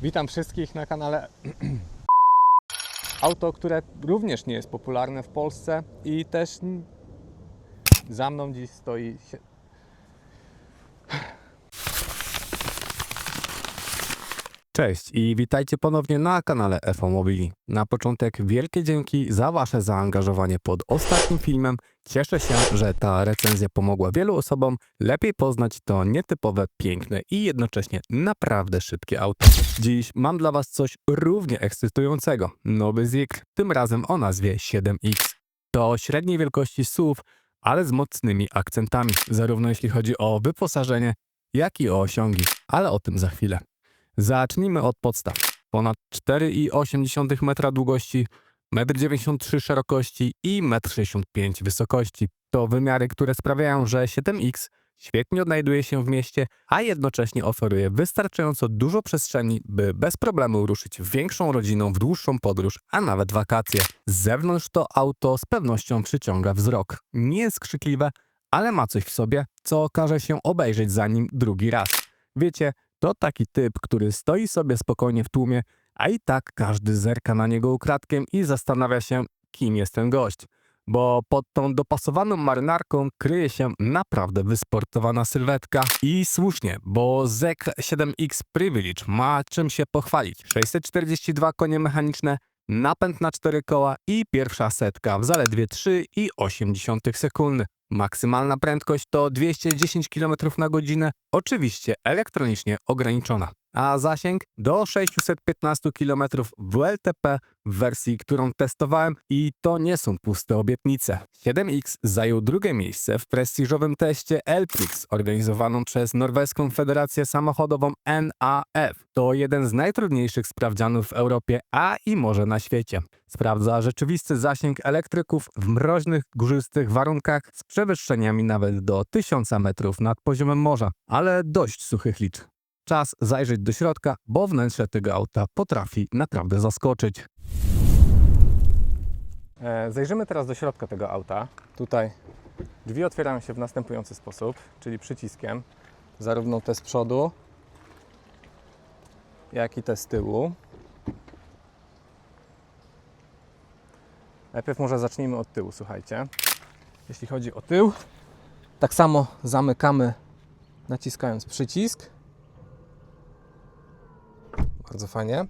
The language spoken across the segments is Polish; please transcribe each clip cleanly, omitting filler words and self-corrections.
Witam wszystkich na kanale. Auto, które również nie jest popularne w Polsce i też za mną dziś stoi. Cześć i witajcie ponownie na kanale FO Mobili. Na początek wielkie dzięki za Wasze zaangażowanie pod ostatnim filmem. Cieszę się, że ta recenzja pomogła wielu osobom lepiej poznać to nietypowe, piękne i jednocześnie naprawdę szybkie auto. Dziś mam dla Was coś równie ekscytującego. Nowy Zeekr, tym razem o nazwie 7X. To średniej wielkości SUV, ale z mocnymi akcentami, zarówno jeśli chodzi o wyposażenie, jak i o osiągi, ale o tym za chwilę. Zacznijmy od podstaw. Ponad 4,8 metra długości, 1,93 m szerokości i 1,65 m wysokości. To wymiary, które sprawiają, że 7X świetnie odnajduje się w mieście, a jednocześnie oferuje wystarczająco dużo przestrzeni, by bez problemu ruszyć większą rodziną w dłuższą podróż, a nawet wakacje. Z zewnątrz to auto z pewnością przyciąga wzrok. Nie jest krzykliwe, ale ma coś w sobie, co każe się obejrzeć za nim drugi raz. Wiecie, to taki typ, który stoi sobie spokojnie w tłumie, a i tak każdy zerka na niego ukradkiem i zastanawia się, kim jest ten gość. Bo pod tą dopasowaną marynarką kryje się naprawdę wysportowana sylwetka. I słusznie, bo Zeekr 7X Privilege ma czym się pochwalić. 642 konie mechaniczne, napęd na 4 koła i pierwsza setka w zaledwie 3,8 sekundy. Maksymalna prędkość to 210 km na godzinę, oczywiście elektronicznie ograniczona. A zasięg do 615 km WLTP w wersji, którą testowałem i to nie są puste obietnice. 7X zajął drugie miejsce w prestiżowym teście LPRIX organizowaną przez Norweską Federację Samochodową NAF. To jeden z najtrudniejszych sprawdzianów w Europie, a i może na świecie. Sprawdza rzeczywisty zasięg elektryków w mroźnych, górzystych warunkach z przewyższeniami nawet do 1000 metrów nad poziomem morza, ale dość suchych licz. Czas zajrzeć do środka, bo wnętrze tego auta potrafi naprawdę zaskoczyć. Zajrzymy teraz do środka tego auta. Tutaj drzwi otwierają się w następujący sposób, czyli przyciskiem. Zarówno te z przodu, jak i te z tyłu. Najpierw może zacznijmy od tyłu, słuchajcie. Jeśli chodzi o tył, tak samo zamykamy naciskając przycisk. Bardzo fajnie.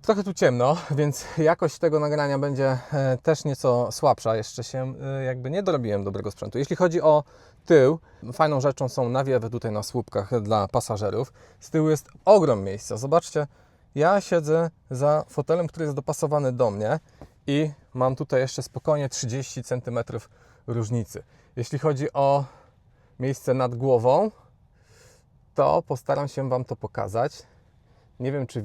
Trochę tu ciemno, więc jakość tego nagrania będzie też nieco słabsza. Jeszcze się jakby nie dorobiłem dobrego sprzętu. Jeśli chodzi o tył, fajną rzeczą są nawiewy tutaj na słupkach dla pasażerów. Z tyłu jest ogrom miejsca. Zobaczcie, ja siedzę za fotelem, który jest dopasowany do mnie i mam tutaj jeszcze spokojnie 30 cm różnicy. Jeśli chodzi o miejsce nad głową, to postaram się Wam to pokazać. Nie wiem, czy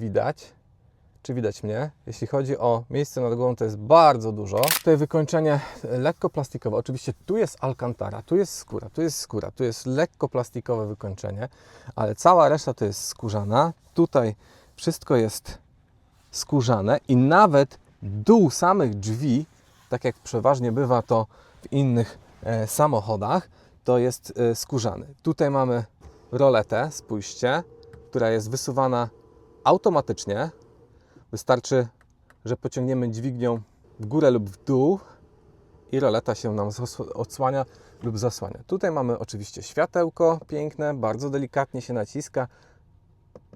widać mnie. Jeśli chodzi o miejsce nad głową, to jest bardzo dużo. Tutaj wykończenie lekko plastikowe. Oczywiście tu jest alcantara, tu jest skóra, tu jest lekko plastikowe wykończenie, ale cała reszta to jest skórzana. Tutaj wszystko jest skórzane i nawet dół samych drzwi, tak jak przeważnie bywa to w innych samochodach, to jest skórzany. Tutaj mamy roletę, spójrzcie, która jest wysuwana automatycznie. Wystarczy, że pociągniemy dźwignią w górę lub w dół i roleta się nam odsłania lub zasłania. Tutaj mamy oczywiście światełko piękne, bardzo delikatnie się naciska.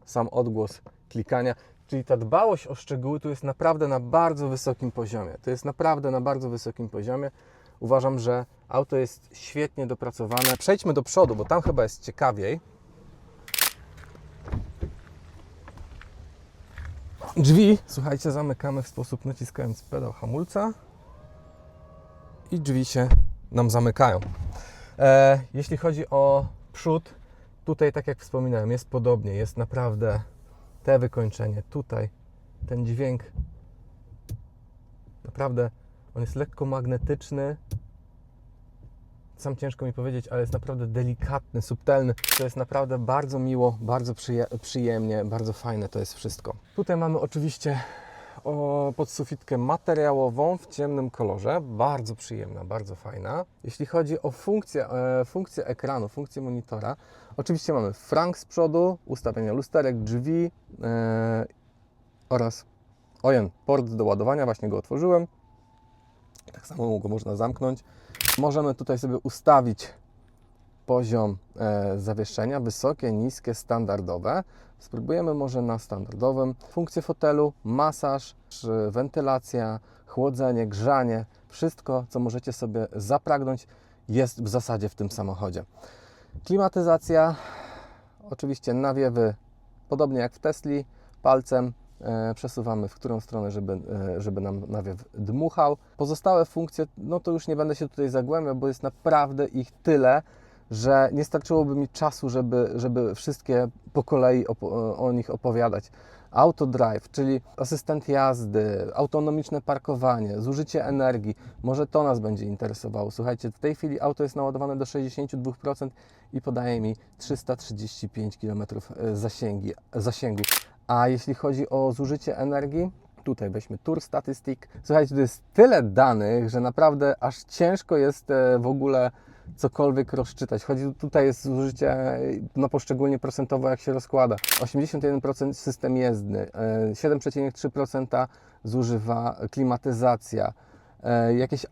Sam odgłos klikania, czyli ta dbałość o szczegóły tu jest naprawdę na bardzo wysokim poziomie. Uważam, że auto jest świetnie dopracowane. Przejdźmy do przodu, bo tam chyba jest ciekawiej. Drzwi, słuchajcie, zamykamy w sposób naciskając pedał hamulca i drzwi się nam zamykają. Jeśli chodzi o przód, tutaj tak jak wspominałem, jest podobnie, jest naprawdę te wykończenie, tutaj ten dźwięk, naprawdę on jest lekko magnetyczny, sam ciężko mi powiedzieć, ale jest naprawdę delikatny, subtelny. To jest naprawdę bardzo miło, bardzo przyjemnie, bardzo fajne to jest wszystko. Tutaj mamy oczywiście podsufitkę materiałową w ciemnym kolorze. Bardzo przyjemna, bardzo fajna. Jeśli chodzi o funkcję ekranu, funkcję monitora, oczywiście mamy frank z przodu, ustawienia lusterek, drzwi oraz port do ładowania. Właśnie go otworzyłem. Tak samo go można zamknąć. Możemy tutaj sobie ustawić poziom zawieszenia, wysokie, niskie, standardowe. Spróbujemy może na standardowym. Funkcje fotelu, masaż, wentylacja, chłodzenie, grzanie. Wszystko, co możecie sobie zapragnąć, jest w zasadzie w tym samochodzie. Klimatyzacja, oczywiście nawiewy, podobnie jak w Tesli, palcem przesuwamy w którą stronę, żeby nam nawiew dmuchał. Pozostałe funkcje, no to już nie będę się tutaj zagłębiał, bo jest naprawdę ich tyle, że nie starczyłoby mi czasu, żeby wszystkie po kolei o nich opowiadać. Autodrive, czyli asystent jazdy, autonomiczne parkowanie, zużycie energii, może to nas będzie interesowało. Słuchajcie, w tej chwili auto jest naładowane do 62% i podaje mi 335 km zasięgu. A jeśli chodzi o zużycie energii, tutaj weźmy Tour Statistic. Słuchajcie, to jest tyle danych, że naprawdę aż ciężko jest w ogóle cokolwiek rozczytać. Tutaj jest zużycie poszczególnie procentowo, jak się rozkłada. 81% system jezdny, 7,3% zużywa klimatyzacja, jakieś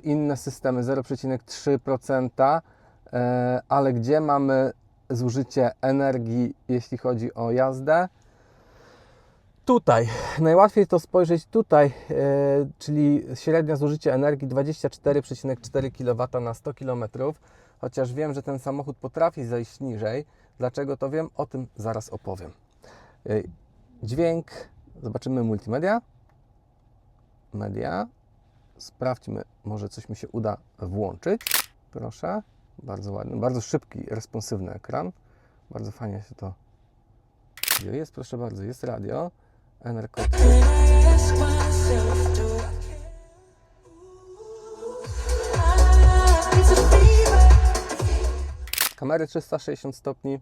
inne systemy 0,3%, ale gdzie mamy zużycie energii, jeśli chodzi o jazdę? Tutaj, najłatwiej to spojrzeć tutaj, czyli średnie zużycie energii 24,4 kW na 100 km, chociaż wiem, że ten samochód potrafi zejść niżej. Dlaczego to wiem? O tym zaraz opowiem. Dźwięk, zobaczymy multimedia. Media, sprawdźmy, może coś mi się uda włączyć. Proszę, bardzo ładny, bardzo szybki, responsywny ekran. Bardzo fajnie się to jest, proszę bardzo, jest radio. NRK. Kamery 360 stopni.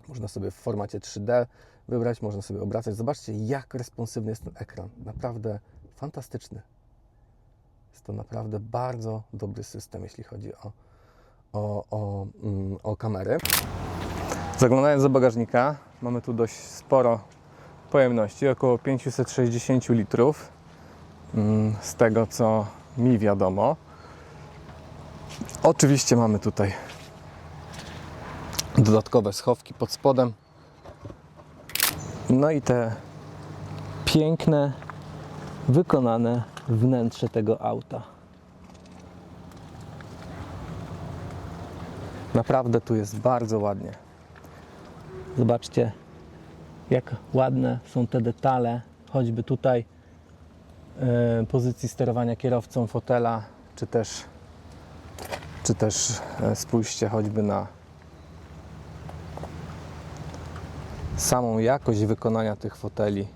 Można sobie w formacie 3D wybrać, można sobie obracać. Zobaczcie, jak responsywny jest ten ekran. Naprawdę fantastyczny. Jest to naprawdę bardzo dobry system, jeśli chodzi o kamery. Zaglądając do bagażnika, mamy tu dość sporo pojemności, około 560 litrów, z tego co mi wiadomo. Oczywiście mamy tutaj dodatkowe schowki pod spodem. No i te piękne, wykonane wnętrze tego auta. Naprawdę tu jest bardzo ładnie. Zobaczcie, jak ładne są te detale, choćby tutaj pozycji sterowania kierowcą, fotela, czy też spójrzcie choćby na samą jakość wykonania tych foteli.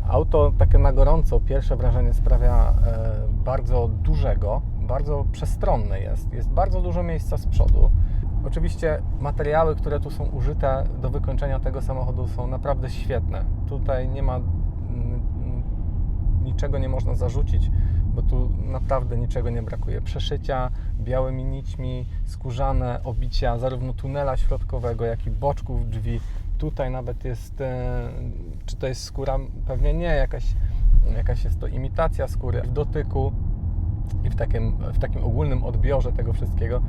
Auto takie na gorąco, pierwsze wrażenie sprawia bardzo dużego, bardzo przestronne jest bardzo dużo miejsca z przodu. Oczywiście materiały, które tu są użyte do wykończenia tego samochodu są naprawdę świetne. Tutaj nie ma niczego nie można zarzucić, bo tu naprawdę niczego nie brakuje. Przeszycia białymi nićmi, skórzane obicia zarówno tunela środkowego, jak i boczków drzwi. Tutaj nawet jest, czy to jest skóra? Pewnie nie, jakaś jest to imitacja skóry. W dotyku i w takim ogólnym odbiorze tego wszystkiego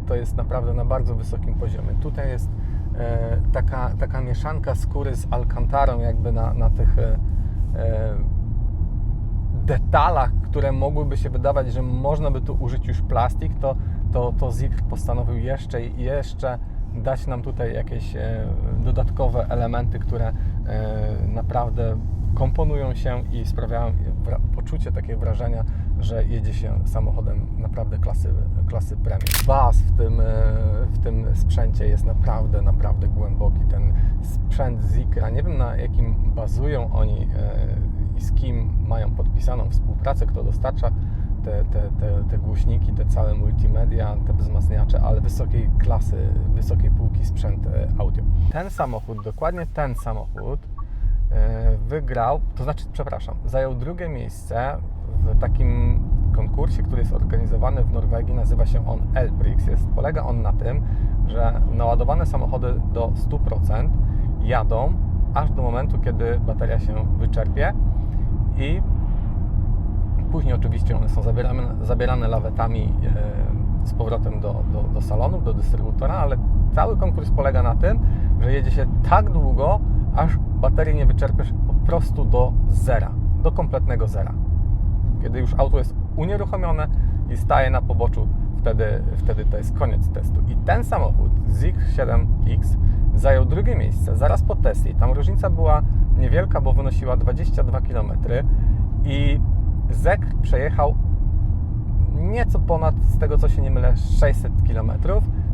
to jest naprawdę na bardzo wysokim poziomie. Tutaj jest taka mieszanka skóry z alkantarą jakby na tych detalach, które mogłyby się wydawać, że można by tu użyć już plastik, to Zeekr postanowił jeszcze dać nam tutaj jakieś dodatkowe elementy, które naprawdę komponują się i sprawiają poczucie, takie wrażenia, że jedzie się samochodem naprawdę klasy premium. Baz w tym sprzęcie jest naprawdę głęboki. Ten sprzęt Zeekra, nie wiem na jakim bazują oni, i z kim mają podpisaną współpracę, kto dostarcza te głośniki, te całe multimedia, te wzmacniacze, ale wysokiej klasy, wysokiej półki sprzęt audio. Ten samochód, dokładnie ten samochód wygrał, to znaczy, przepraszam, zajął drugie miejsce w takim konkursie, który jest organizowany w Norwegii, nazywa się on Elprix. Polega on na tym, że naładowane samochody do 100% jadą aż do momentu, kiedy bateria się wyczerpie i później oczywiście one są zabierane lawetami z powrotem do salonów, do dystrybutora, ale cały konkurs polega na tym, że jedzie się tak długo, aż baterii nie wyczerpiesz po prostu do zera, do kompletnego zera. Kiedy już auto jest unieruchomione i staje na poboczu, wtedy to jest koniec testu. I ten samochód, Zeekr 7X, zajął drugie miejsce, zaraz po Tesli. Tam różnica była niewielka, bo wynosiła 22 km i Zeekr przejechał nieco ponad, z tego co się nie mylę, 600 km.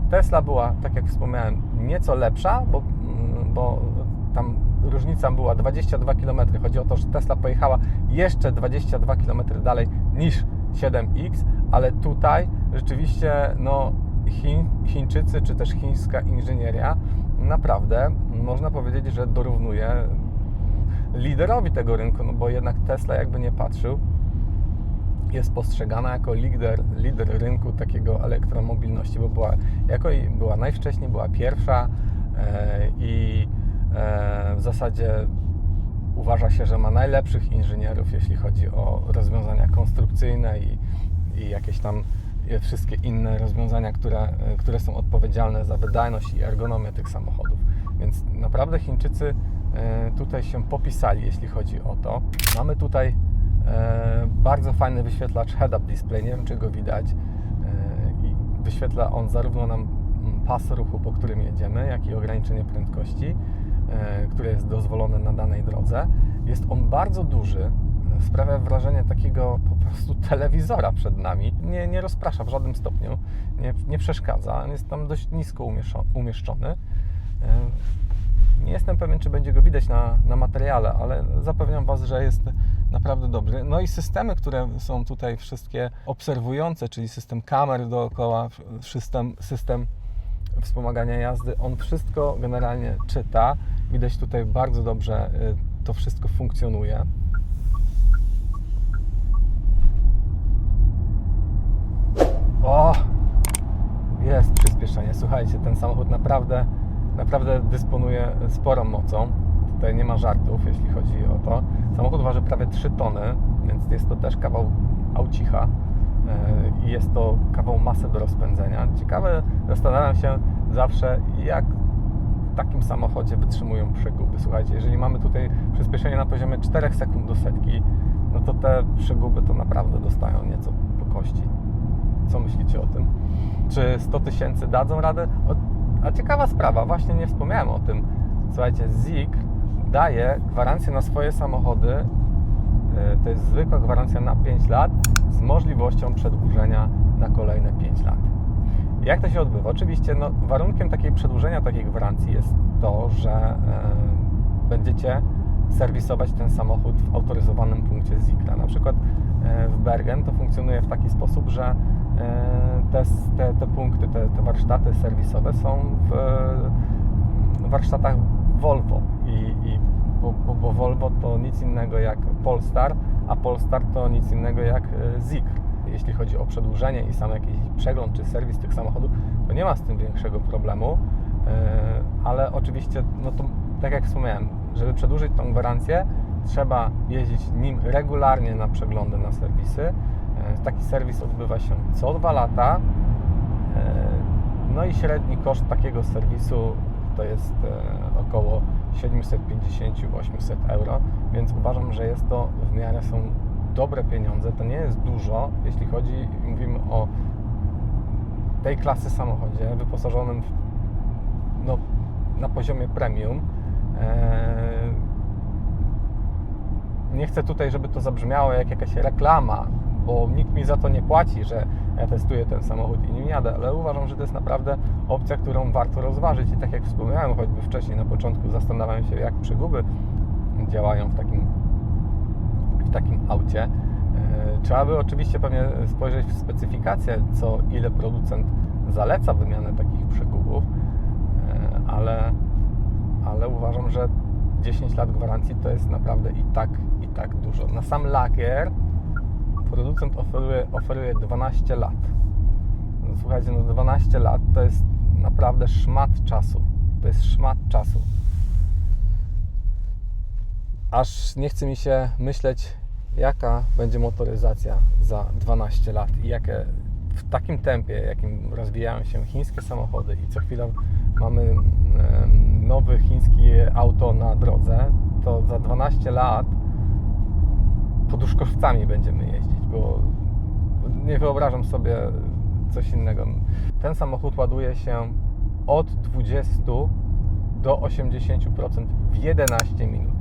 Tesla była, tak jak wspomniałem, nieco lepsza, bo tam różnica była 22 km. Chodzi o to, że Tesla pojechała jeszcze 22 km dalej niż 7X, ale tutaj rzeczywiście Chińczycy czy też chińska inżynieria naprawdę można powiedzieć, że dorównuje liderowi tego rynku, no bo jednak Tesla, jakby nie patrzył, jest postrzegana jako lider rynku takiego elektromobilności, bo była najwcześniej, była pierwsza i w zasadzie uważa się, że ma najlepszych inżynierów, jeśli chodzi o rozwiązania konstrukcyjne i jakieś tam wszystkie inne rozwiązania, które są odpowiedzialne za wydajność i ergonomię tych samochodów. Więc naprawdę Chińczycy tutaj się popisali, jeśli chodzi o to. Mamy tutaj bardzo fajny wyświetlacz head-up display, nie wiem czy go widać. I wyświetla on zarówno nam pas ruchu, po którym jedziemy, jak i ograniczenie prędkości, które jest dozwolone na danej drodze. Jest on bardzo duży, sprawia wrażenie takiego po prostu telewizora przed nami. Nie rozprasza w żadnym stopniu, nie przeszkadza. On jest tam dość nisko umieszczony. Nie jestem pewien, czy będzie go widać na materiale, ale zapewniam Was, że jest naprawdę dobry. No i systemy, które są tutaj wszystkie obserwujące, czyli system kamer dookoła, system wspomagania jazdy, on wszystko generalnie czyta. Widać tutaj bardzo dobrze to wszystko funkcjonuje. O! Jest przyspieszenie. Słuchajcie, ten samochód naprawdę dysponuje sporą mocą. Tutaj nie ma żartów, jeśli chodzi o to. Samochód waży prawie 3 tony, więc jest to też kawał aucicha i jest to kawał masy do rozpędzenia. Ciekawe, zastanawiam się zawsze, jak w takim samochodzie wytrzymują przeguby. Słuchajcie, jeżeli mamy tutaj przyspieszenie na poziomie 4 sekund do setki, no to te przeguby to naprawdę dostają nieco po kości. Co myślicie o tym? Czy 100 000 dadzą radę? A ciekawa sprawa, właśnie nie wspomniałem o tym. Słuchajcie, Zeekr daje gwarancję na swoje samochody, to jest zwykła gwarancja na 5 lat z możliwością przedłużenia na kolejne 5 lat. Jak to się odbywa? Oczywiście warunkiem przedłużenia takiej gwarancji jest to, że będziecie serwisować ten samochód w autoryzowanym punkcie Zeekra. Na przykład w Bergen to funkcjonuje w taki sposób, że te punkty, te warsztaty serwisowe są w warsztatach Volvo bo Volvo to nic innego jak Polestar, a Polestar to nic innego jak Zeekr. Jeśli chodzi o przedłużenie i sam jakiś przegląd czy serwis tych samochodów, to nie ma z tym większego problemu, ale oczywiście, to tak jak wspomniałem, żeby przedłużyć tą gwarancję, trzeba jeździć nim regularnie na przeglądy, na serwisy. Taki serwis odbywa się co 2 lata. No i średni koszt takiego serwisu to jest około 750-800 euro, więc uważam, że jest to w miarę są dobre pieniądze. To nie jest dużo, jeśli mówimy o tej klasy samochodzie wyposażonym na poziomie premium. Nie chcę tutaj, żeby to zabrzmiało jak jakaś reklama, bo nikt mi za to nie płaci, że ja testuję ten samochód i nim jadę, ale uważam, że to jest naprawdę opcja, którą warto rozważyć i tak jak wspomniałem choćby wcześniej na początku, zastanawiam się, jak przeguby działają w takim w takim aucie. Trzeba by oczywiście pewnie spojrzeć w specyfikację, ile producent zaleca wymianę takich przegubów, ale uważam, że 10 lat gwarancji to jest naprawdę i tak dużo. Na sam lakier producent oferuje 12 lat. No, słuchajcie, 12 lat to jest naprawdę szmat czasu. To jest szmat czasu. Aż nie chce mi się myśleć, jaka będzie motoryzacja za 12 lat i jakie w takim tempie, jakim rozwijają się chińskie samochody i co chwilę mamy nowe chińskie auto na drodze, to za 12 lat poduszkowcami będziemy jeździć, bo nie wyobrażam sobie coś innego. Ten samochód ładuje się od 20 do 80% w 11 minut.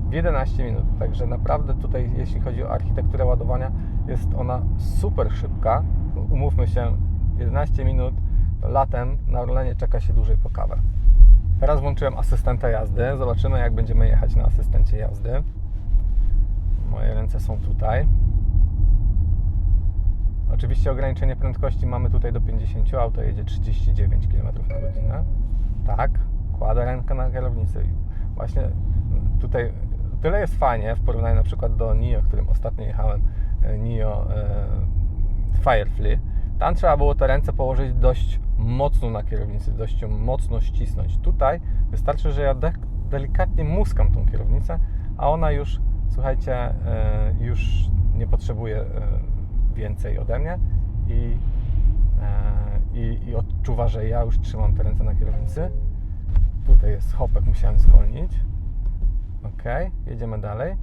W 11 minut, także naprawdę tutaj, jeśli chodzi o architekturę ładowania, jest ona super szybka. Umówmy się, 11 minut, to latem na Orlenie czeka się dłużej po kawę. Teraz włączyłem asystenta jazdy, zobaczymy, jak będziemy jechać na asystencie jazdy. Moje ręce są tutaj. Oczywiście ograniczenie prędkości mamy tutaj do 50, auto jedzie 39 km na godzinę. Tak, kładę rękę na kierownicy. Właśnie tutaj tyle jest fajnie w porównaniu na przykład do NIO, którym ostatnio jechałem, NIO Firefly. Tam trzeba było te ręce położyć dość mocno na kierownicy, dość ją mocno ścisnąć. Tutaj wystarczy, że ja delikatnie muskam tą kierownicę, a ona już, słuchajcie, już nie potrzebuje więcej ode mnie i odczuwa, że ja już trzymam te ręce na kierownicy. Tutaj jest hopek, musiałem zwolnić. Ok, jedziemy dalej.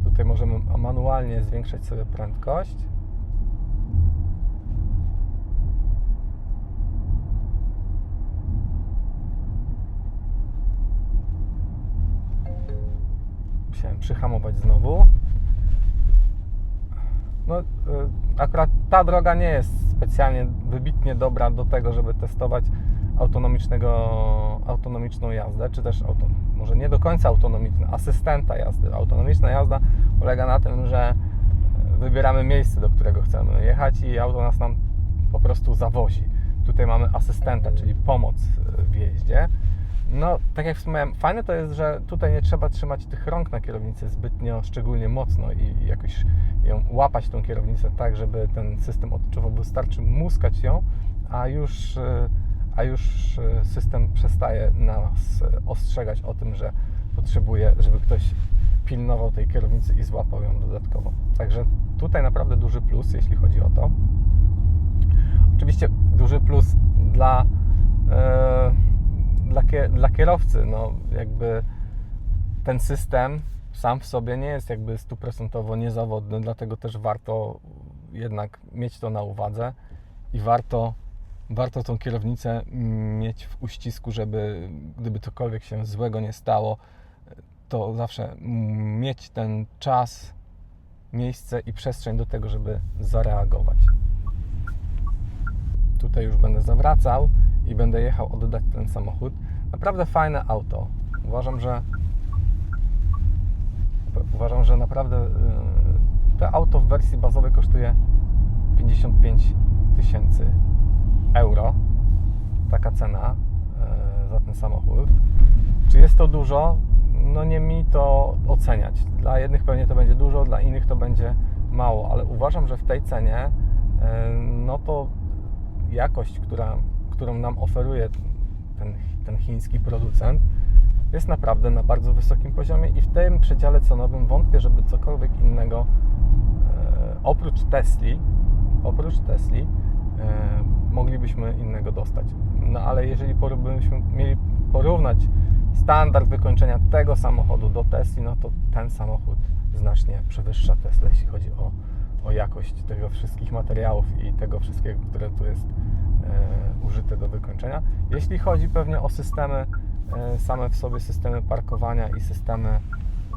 Tutaj możemy manualnie zwiększać sobie prędkość. Musiałem przyhamować znowu. No, akurat ta droga nie jest specjalnie wybitnie dobra do tego, żeby testować autonomiczną jazdę, czy też może nie do końca autonomiczną, asystenta jazdy. Autonomiczna jazda polega na tym, że wybieramy miejsce, do którego chcemy jechać i auto nas nam po prostu zawozi. Tutaj mamy asystenta, czyli pomoc w jeździe. No, tak jak wspomniałem, fajne to jest, że tutaj nie trzeba trzymać tych rąk na kierownicy zbytnio, szczególnie mocno i jakoś ją łapać tą kierownicę tak, żeby ten system odczuwał. Wystarczy muskać ją, a już system przestaje nas ostrzegać o tym, że potrzebuje, żeby ktoś pilnował tej kierownicy i złapał ją dodatkowo. Także tutaj naprawdę duży plus, jeśli chodzi o to. Oczywiście duży plus dla kierowcy, no jakby ten system sam w sobie nie jest jakby 100% niezawodny, dlatego też warto jednak mieć to na uwadze i warto tą kierownicę mieć w uścisku, żeby gdyby cokolwiek się złego nie stało, to zawsze mieć ten czas, miejsce i przestrzeń do tego, żeby zareagować. Tutaj już będę zawracał i będę jechał oddać ten samochód. Naprawdę fajne auto. Uważam, że naprawdę to auto w wersji bazowej kosztuje 55 000 euro. Taka cena za ten samochód. Czy jest to dużo? No nie mi to oceniać. Dla jednych pewnie to będzie dużo, dla innych to będzie mało, ale uważam, że w tej cenie no to jakość, którą nam oferuje ten chiński producent, jest naprawdę na bardzo wysokim poziomie i w tym przedziale cenowym wątpię, żeby cokolwiek innego oprócz Tesli moglibyśmy innego dostać. No ale jeżeli byśmy mieli porównać standard wykończenia tego samochodu do Tesli, no to ten samochód znacznie przewyższa Teslę, jeśli chodzi o jakość tego wszystkich materiałów i tego wszystkiego, które tu jest użyte do wykończenia. Jeśli chodzi pewnie o systemy, same w sobie systemy parkowania i systemy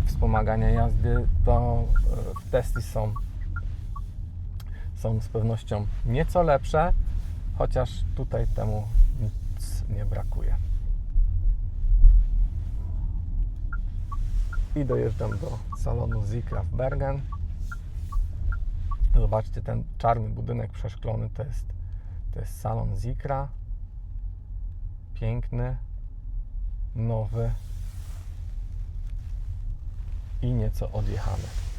wspomagania jazdy, to w Tesli są z pewnością nieco lepsze, chociaż tutaj temu nic nie brakuje. I dojeżdżam do salonu Zikra w Bergen. Zobaczcie, ten czarny budynek przeszklony to jest salon Zikra. Piękny, nowy i nieco odjechany.